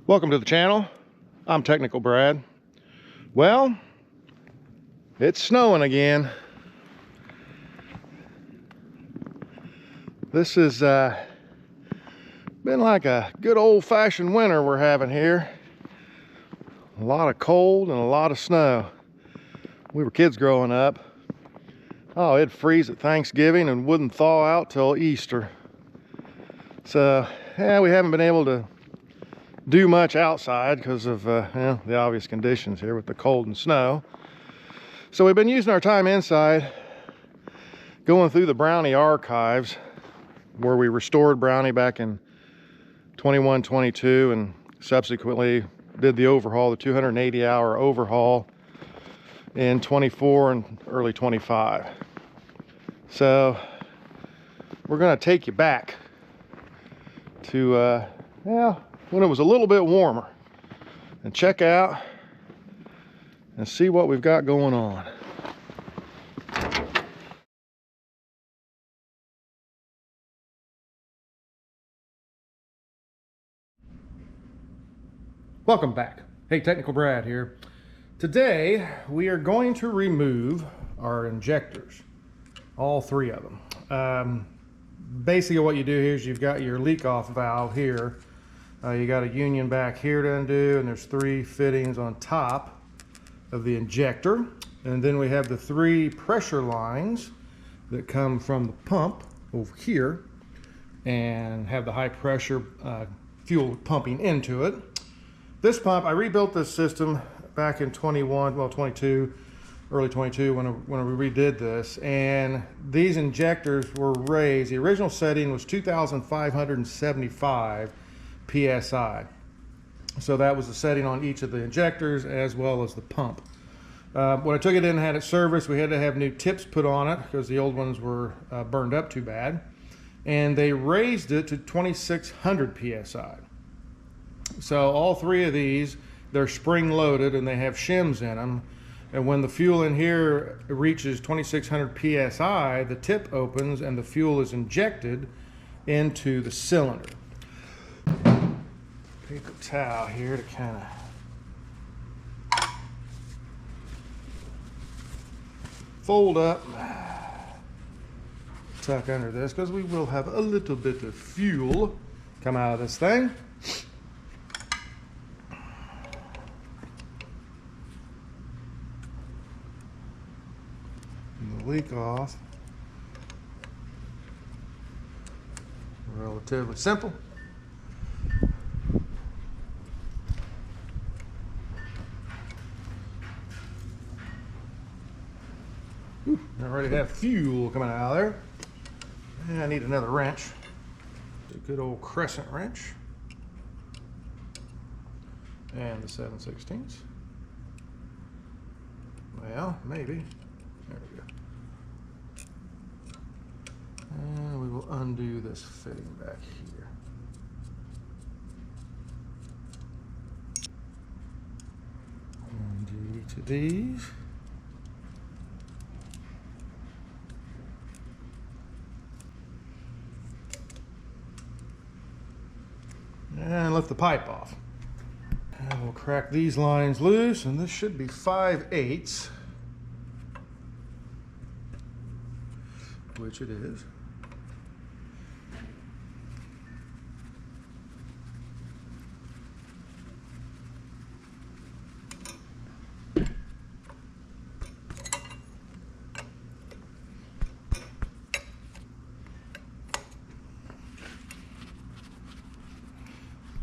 Welcome to the channel. I'm Technical Brad. Well, it's snowing again. This has been like a good old-fashioned winter we're having here. A lot of cold and a lot of snow. We were kids growing up. Oh, it'd freeze at Thanksgiving and wouldn't thaw out till Easter. So, yeah, we haven't been able to do much outside because of the obvious conditions here with the cold and snow. So we've been using our time inside, going through the Brownie archives where we restored Brownie back in 21, 22, and subsequently did the overhaul, the 280-hour overhaul in 24 and early 25. So we're going to take you back to when it was a little bit warmer and check out and see what we've got going on. Welcome back. Hey, Technical Brad here. Today we are going to remove our injectors, all three of them. Basically what you do here is you've got your leak off valve here. You got a union back here to undo, and there's three fittings on top of the injector. And then we have the three pressure lines that come from the pump over here and have the high pressure fuel pumping into it. This pump, I rebuilt this system back in 22, early 22 when we redid this, and these injectors were raised. The original setting was 2,575 PSI. So that was the setting on each of the injectors as well as the pump. When I took it in and had it serviced, we had to have new tips put on it because the old ones were burned up too bad. And they raised it to 2,600 PSI. So all three of these, they're spring loaded and they have shims in them. And when the fuel in here reaches 2,600 PSI, the tip opens and the fuel is injected into the cylinder. Paper towel here to kind of fold up, tuck under this because we will have a little bit of fuel come out of this thing. And the leak off, relatively simple. I already have fuel coming out of there. And I need another wrench. A good old crescent wrench. And the 7/16. Well, maybe. There we go. And we will undo this fitting back here. Undo each of these. And lift the pipe off. And we'll crack these lines loose, and this should be 5/8, which it is.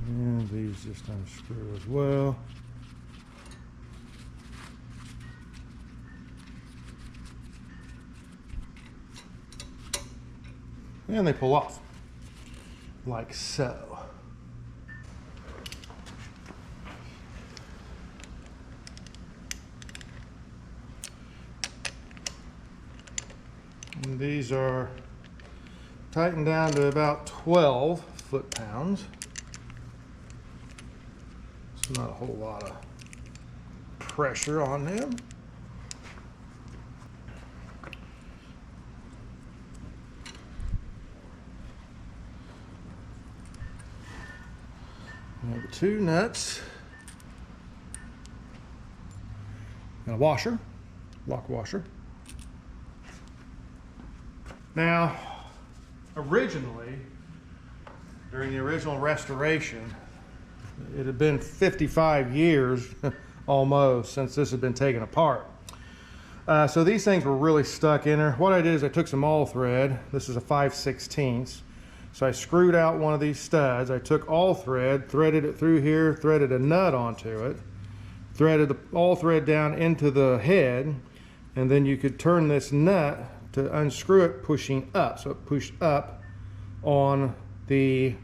And these just unscrew as well. And they pull off, like so. And these are tightened down to about 12 foot-pounds. Not a whole lot of pressure on them. We have 2 nuts. And a washer, lock washer. Now, originally, during the original restoration, it had been 55 years almost since this had been taken apart. So these things were really stuck in there. What I did is I took some all thread. This is a 5/16. So I screwed out one of these studs. I took all thread, threaded it through here, threaded a nut onto it, threaded the all thread down into the head, and then you could turn this nut to unscrew it pushing up. So it pushed up on the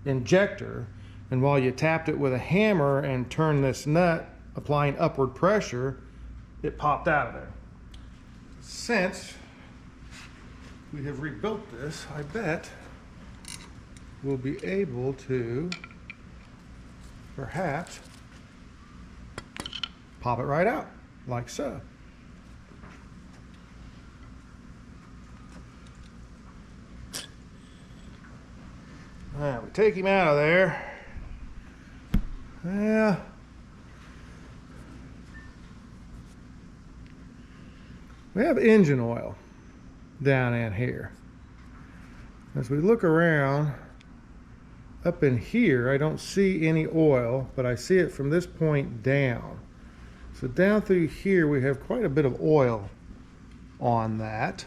injector, and while you tapped it with a hammer and turned this nut, applying upward pressure, it popped out of there. Since we have rebuilt this, I bet we'll be able to perhaps pop it right out, like so. Now we take him out of there. Yeah. We have engine oil down in here. As we look around, up in here, I don't see any oil, but I see it from this point down. So down through here, we have quite a bit of oil on that,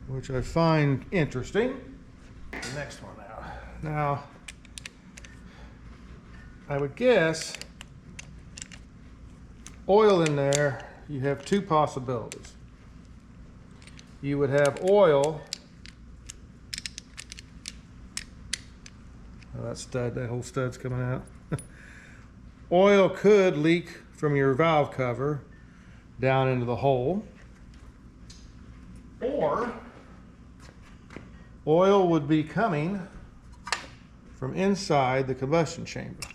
which I find interesting. The next one out. Now, I would guess oil in there, you have 2 possibilities. You would have oil. Oh, that whole stud's coming out. Oil could leak from your valve cover down into the hole, or oil would be coming from inside the combustion chamber.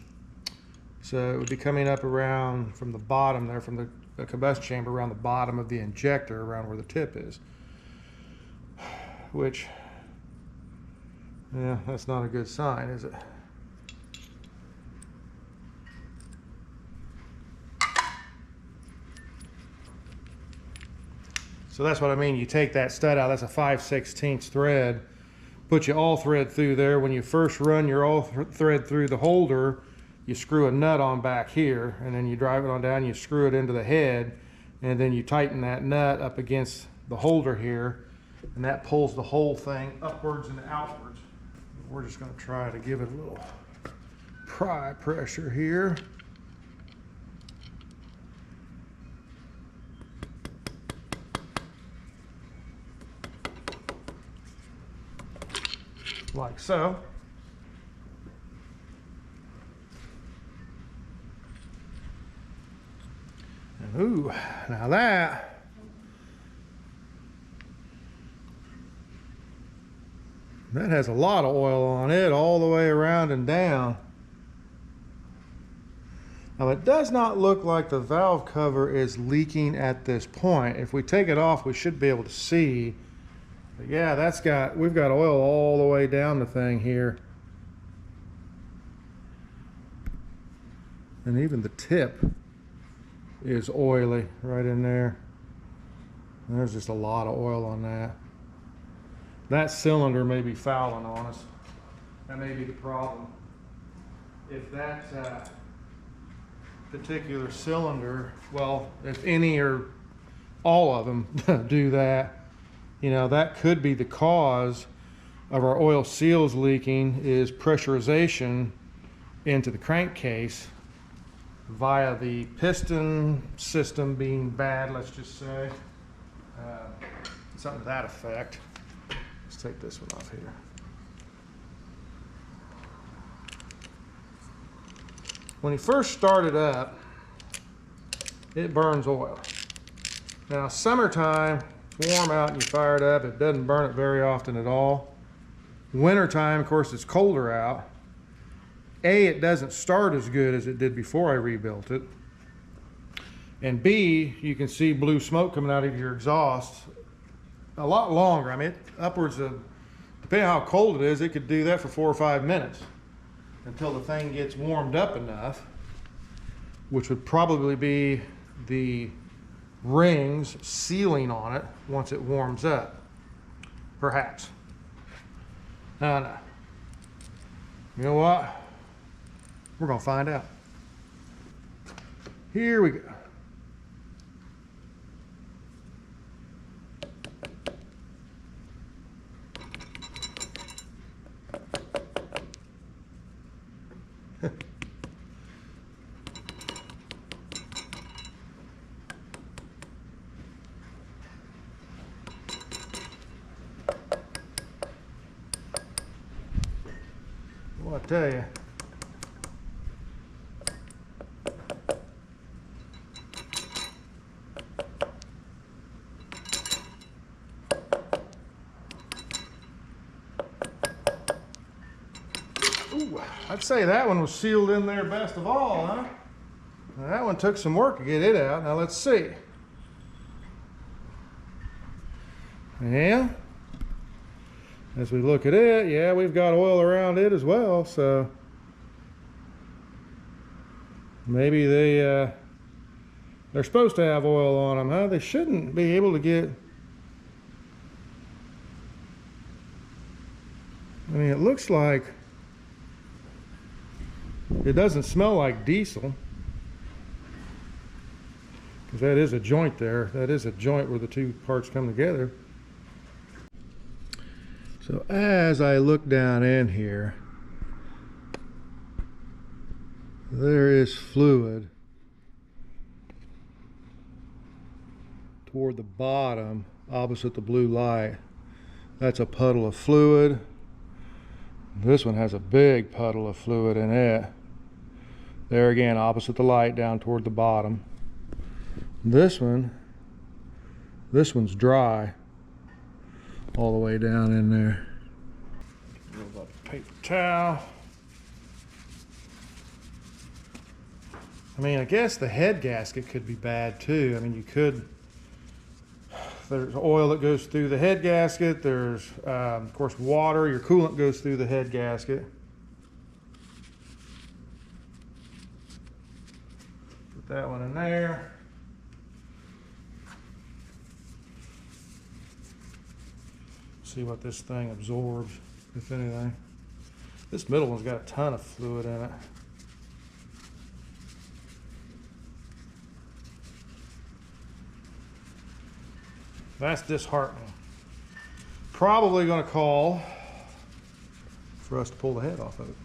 So it would be coming up around from the bottom there, from the combustion chamber, around the bottom of the injector, around where the tip is. Which, yeah, that's not a good sign, is it? So that's what I mean. You take that stud out, that's a 5/16 thread, put your all thread through there. When you first run your all thread through the holder, you screw a nut on back here, and then you drive it on down, you screw it into the head, and then you tighten that nut up against the holder here, and that pulls the whole thing upwards and outwards. We're just going to try to give it a little pry pressure here. Like so. And ooh, now that has a lot of oil on it all the way around and down. Now it does not look like the valve cover is leaking at this point. If we take it off, we should be able to see. But yeah, we've got oil all the way down the thing here. And even the tip is oily right in there. And there's just a lot of oil on that. That cylinder may be fouling on us. That may be the problem. If that particular cylinder, well, if any or all of them do that, you know, that could be the cause of our oil seals leaking, is pressurization into the crankcase via the piston system being bad, let's just say. Something to that effect. Let's take this one off here. When he first started up, it burns oil. Now, summertime, it's warm out and you fire it up, it doesn't burn it very often at all. Wintertime, of course, it's colder out. A, it doesn't start as good as it did before I rebuilt it. And B, you can see blue smoke coming out of your exhaust a lot longer. I mean, upwards of, depending on how cold it is, it could do that for 4 or 5 minutes until the thing gets warmed up enough, which would probably be the rings sealing on it once it warms up. Perhaps. I don't know. You know what? We're gonna find out. Here we go. Well, I tell you, ooh, I'd say that one was sealed in there best of all, huh? Now, that one took some work to get it out. Now let's see. Yeah. As we look at it, yeah, we've got oil around it as well, so maybe they're supposed to have oil on them, huh? They shouldn't be able to get, I mean, it looks like it doesn't smell like diesel, because that is a joint there. That is a joint where the two parts come together. So as I look down in here, there is fluid toward the bottom opposite the blue light. That's a puddle of fluid. This one has a big puddle of fluid in it. There again, opposite the light, down toward the bottom. This one's dry all the way down in there. A little bit of paper towel. I mean, I guess the head gasket could be bad too. I mean, you could, there's oil that goes through the head gasket. There's, of course, water. Your coolant goes through the head gasket. Put that one in there. See what this thing absorbs, if anything. This middle one's got a ton of fluid in it. That's disheartening. Probably going to call for us to pull the head off of it.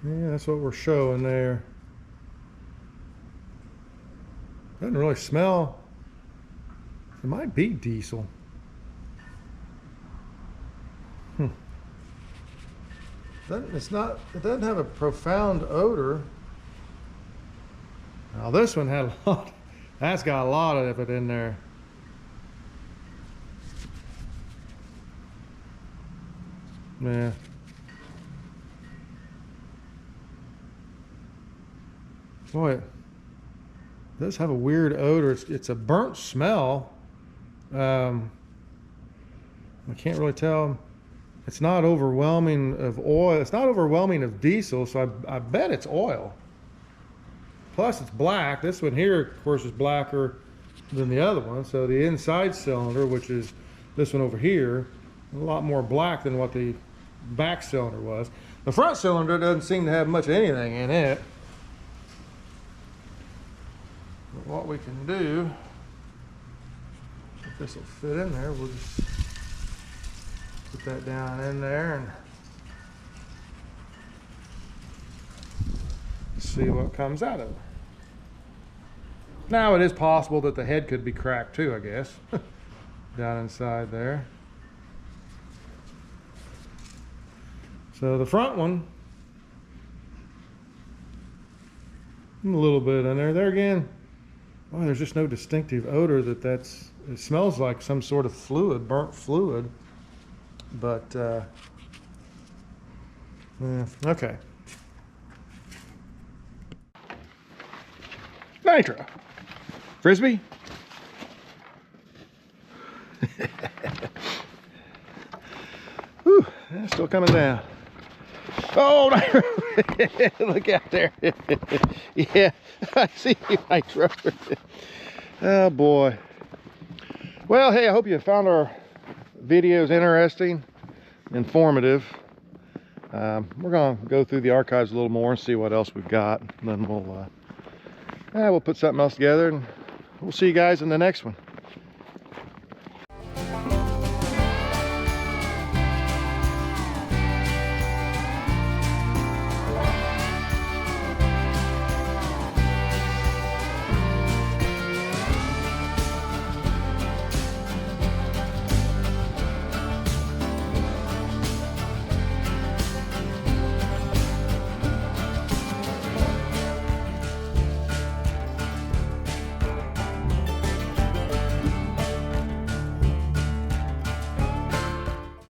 Yeah, that's what we're showing there. Doesn't really smell. It might be diesel. It's not. It doesn't have a profound odor. Now this one had a lot. That's got a lot of it in there. Yeah. Boy, it does have a weird odor. It's a burnt smell. I can't really tell. It's not overwhelming of oil. It's not overwhelming of diesel, so I bet it's oil. Plus it's black. This one here, of course, is blacker than the other one. So the inside cylinder, which is this one over here, a lot more black than what the back cylinder was. The front cylinder doesn't seem to have much of anything in it. But what we can do, if this will fit in there, we'll just put that down in there and see what comes out of it. Now it is possible that the head could be cracked too, I guess, down inside there. So the front one, a little bit in there. There again, Oh, there's just no distinctive odor it smells like some sort of fluid, burnt fluid. But, yeah, okay. Nitro. Frisbee? Whew, that's still coming down. Oh, Nitro. Look out there. Yeah, I see you, Nitro. Oh, boy. Well, hey, I hope you found our videos interesting, informative. We're going to go through the archives a little more and see what else we've got. And then we'll put something else together, and we'll see you guys in the next one.